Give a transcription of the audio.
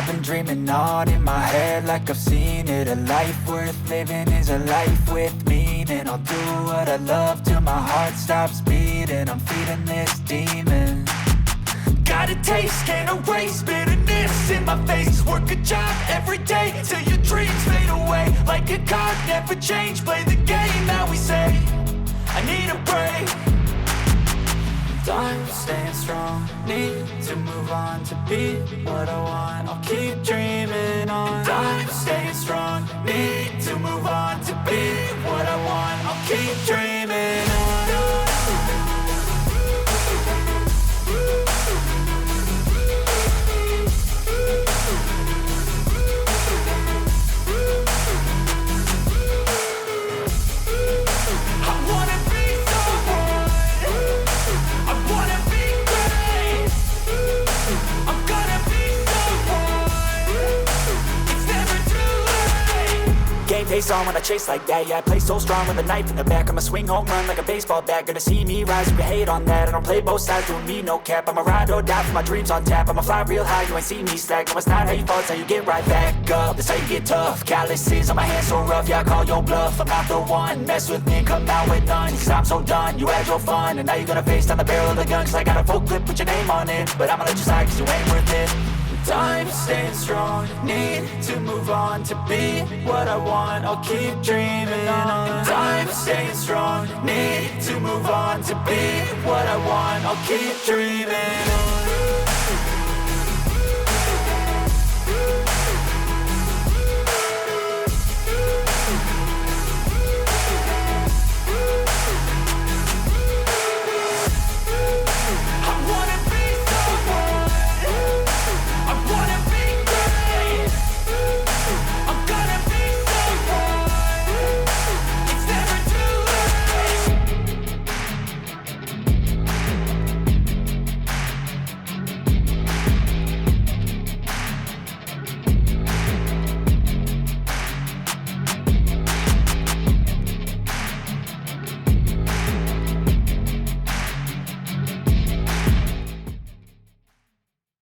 I've been dreaming on in my head like I've seen it. A life worth living is a life with meaning. I'll do what I love till my heart stops beating. I'm feeding this demon. Got a taste, can't erase bitterness in my face. Work a job every day till your dreams fade away. Like a card, never change, play the game that we say. I need a break. I'm staying strong, need to move on to be what I want. I'll keep dreaming on. I'm staying strong, need to move on to be what I want. I'll keep dreaming on. Face on when I chase like that, yeah, I play so strong with a knife in the back. I'ma swing home run like a baseball bat. Gonna see me rise, you can hate on that. I don't play both sides, doing me no cap. I'ma ride or die for my dreams on tap. I'ma fly real high, you ain't see me slack. No, it's not how you fall, it's how you get right back up. That's how you get tough. Calluses on my hands so rough, yeah, I call your bluff. I'm not the one, mess with me, come out with none. Cause I'm so done, you had your fun. And now you're gonna face down the barrel of the gun. Cause I got a full clip, put your name on it. But I'ma let you slide cause you ain't worth it. I'm staying strong, need to move on to be what I want. I'll keep dreaming on. I'm staying strong, need to move on to be what I want. I'll keep dreaming on.